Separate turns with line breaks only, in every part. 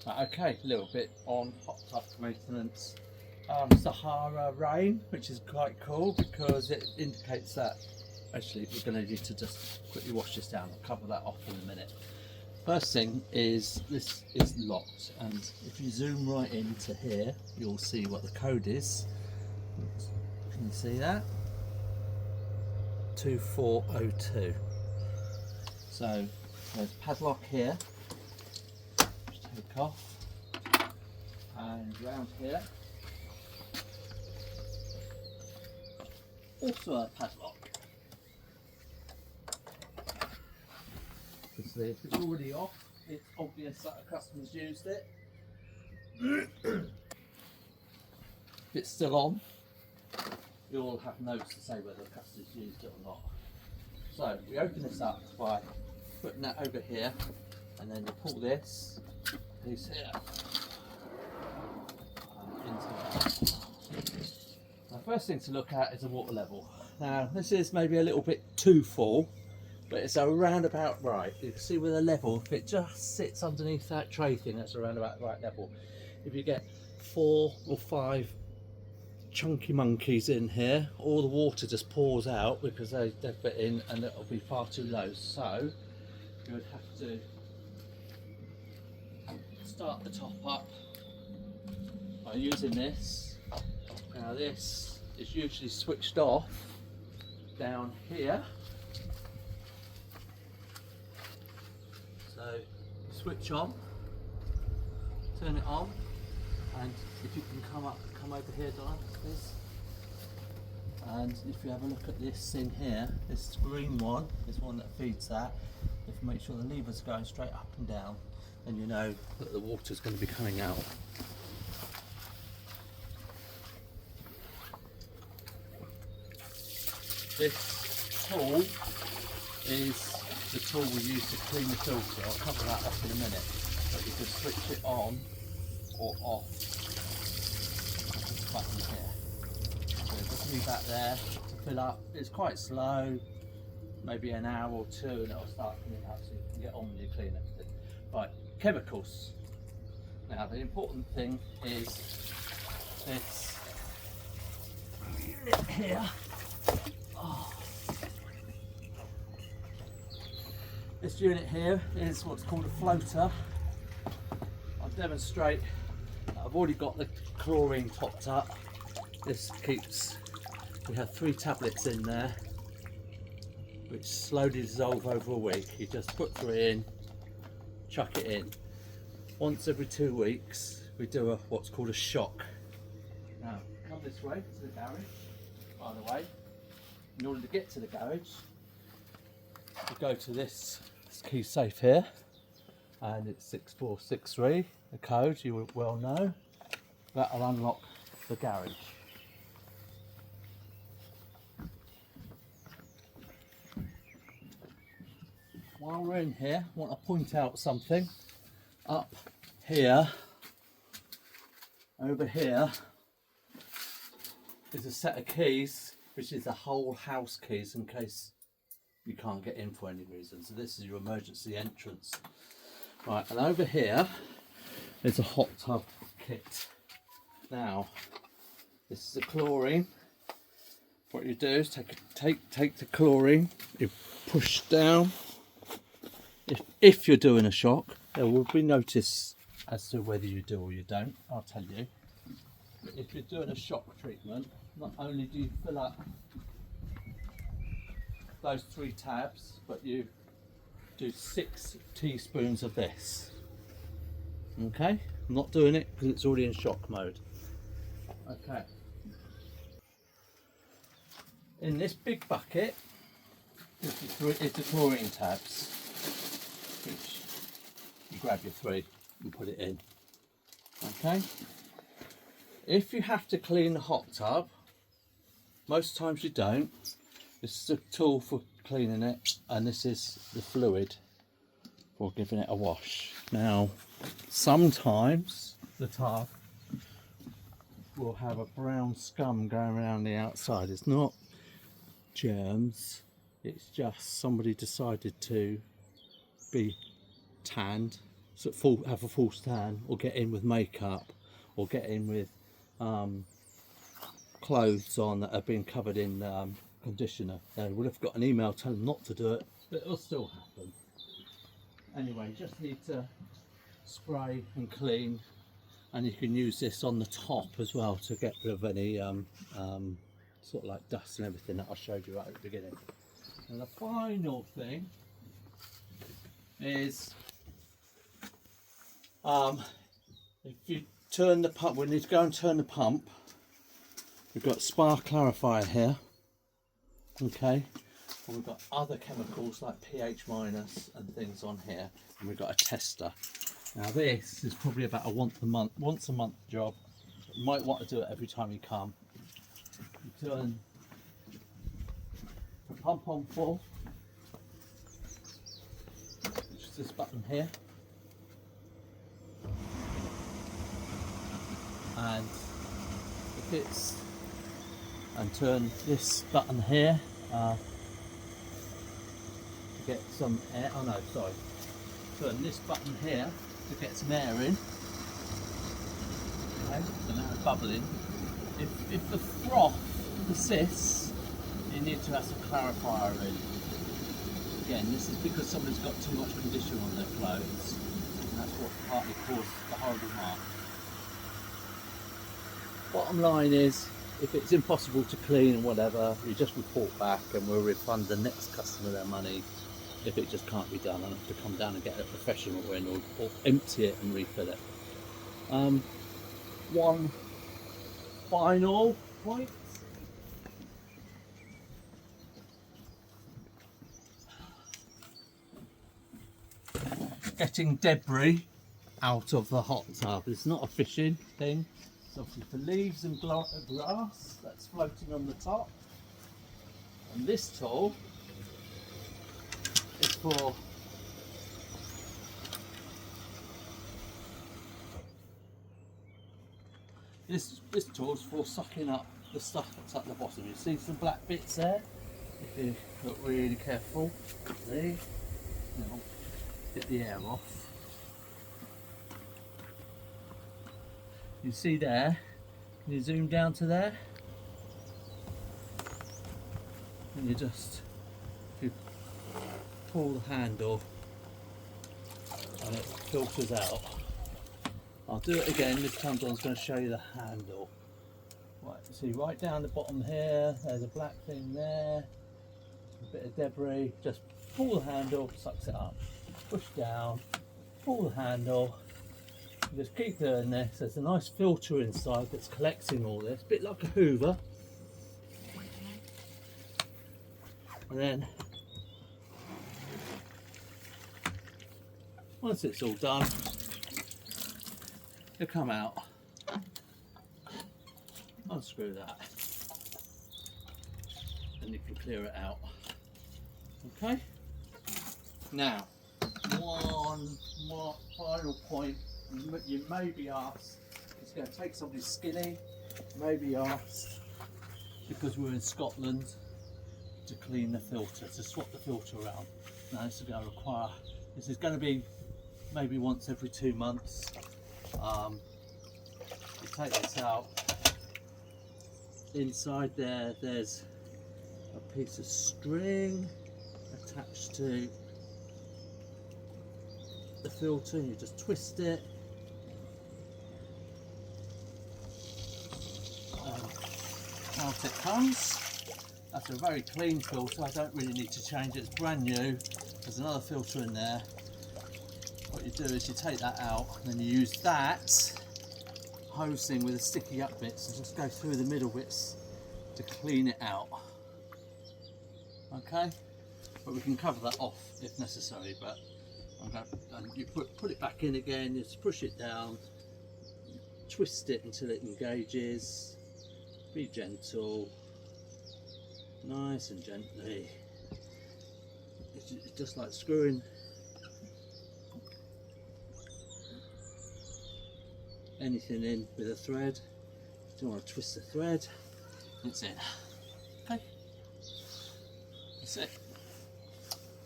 Okay, a little bit on hot tub maintenance. Sahara rain, which is quite cool because it indicates that actually we're going to need to just quickly wash this down. I'll cover that off in a minute. First thing is this is locked, and if you zoom right into here, you'll see what the code is. Can you see that? 2402. So there's padlock here, which take off, and round here also a padlock. Obviously, if it's already off, it's obvious that a customer's used it. If it's still on, you'll have notes to say whether the customer's used it or not. So we open this up by putting that over here, and then you pull this piece here into that. The first thing to look at is the water level. Now this is maybe a little bit too full, but it's around about right. You can see with the level, if it just sits underneath that tray thing, that's around about the right level. If you get 4 or 5 chunky monkeys in here, all the water just pours out because they've fit in and it'll be far too low. So you would have to start the top up by using this. Now this is usually switched off down here. So switch on, turn it on, and if you can come over here, Don, please. And if you have a look at this in here, this green one is one that feeds that. If you make sure the levers are going straight up and down, then you know that the water's going to be coming out. This tool is the tool we use to clean the filter. I'll cover that off in a minute, but you can switch it on or off with this button here. So just leave that there to fill up. It's quite slow, maybe an hour or two, and it'll start cleaning up so you can get on with your clean everything. Right, chemicals. Now the important thing is this unit here. This unit here is what's called a floater. I'll demonstrate. I've already got the chlorine topped up. This keeps, we have 3 tablets in there which slowly dissolve over a week. You just put 3 in, chuck it in. Once every 2 weeks we do what's called a shock. Now come this way to the garage, by the way. In order to get to the garage, you go to this key safe here, and it's 6463, the code you will well know. That'll unlock the garage. While we're in here, I want to point out something. Up here, over here, is a set of keys, which is the whole house keys in case you can't get in for any reason. So this is your emergency entrance. Right, and over here is a hot tub kit. Now, this is the chlorine. What you do is take the chlorine, you push down. If you're doing a shock, there will be notice as to whether you do or you don't, I'll tell you. But if you're doing a shock treatment, not only do you fill up those 3 tabs, but you do 6 teaspoons of this. Okay, I'm not doing it because it's already in shock mode. Okay, in this big bucket is the chlorine tabs, which you grab your 3 and put it in. Okay, if you have to clean the hot tub, most times you don't. This is a tool for cleaning it, and this is the fluid for giving it a wash. Now, sometimes the tub will have a brown scum going around the outside. It's not germs, it's just somebody decided to be tanned, have a full tan, or get in with makeup, or get in with clothes on that have been covered in conditioner. They would have got an email telling them not to do it, but it'll still happen. Anyway, you just need to spray and clean, and you can use this on the top as well to get rid of any sort of like dust and everything that I showed you right at the beginning. And the final thing is if you turn the pump, we need to go and turn the pump. We've got spark clarifier here, okay, and we've got other chemicals like pH minus and things on here, and we've got a tester. Now this is probably about a once a month job. You might want to do it every time you come. You turn the pump on full, which is this button here, and if it's, and turn this button here to get some air. Oh no, sorry. Turn this button here to get some air in. Okay, so now it's bubbling. If the froth persists, you need to have some clarifier in. Again, this is because somebody's got too much conditioner on their clothes, and that's what partly caused the horrible mark. Bottom line is, if it's impossible to clean and whatever, you just report back and we'll refund the next customer their money. If it just can't be done, I'll have to come down and get a professional in, or empty it and refill it. One final point. Getting debris out of the hot tub. It's not a fishing thing. It's obviously for leaves and grass that's floating on the top. And this tool is for this tool is for sucking up the stuff that's at the bottom. You see some black bits there? If you look really careful, see? Now, get the air off. You see there? Can you zoom down to there? And you just, if you pull the handle and it filters out. I'll do it again. This time John's going to show you the handle. Right, see right down the bottom here, there's a black thing there, a bit of debris. Just pull the handle, sucks it up. Push down, pull the handle. Just keep doing this. There's a nice filter inside that's collecting all this, a bit like a Hoover. And then once it's all done, it'll come out. Unscrew that, and you can clear it out. Okay. Now, one more final point. You may be asked, it's going to take somebody skinny, may be asked, because we're in Scotland, to clean the filter, to swap the filter around. Now this is going to require, this is going to be maybe once every 2 months. You take this out. Inside there, there's a piece of string attached to the filter, and you just twist it. Out it comes. That's a very clean filter. I don't really need to change it. It's brand new. There's another filter in there. What you do is you take that out, and then you use that hose thing with the sticky up bits and just go through the middle bits to clean it out. Okay, but we can cover that off if necessary. But you put it back in again. You just push it down, twist it until it engages. Be gentle, nice and gently. It's just like screwing anything in with a thread. You don't want to twist the thread. That's it. Okay. That's it.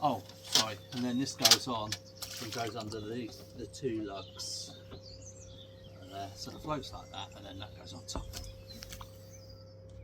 Oh, sorry. And then this goes on and goes underneath the two lugs. And there, so it floats like that, and then that goes on top.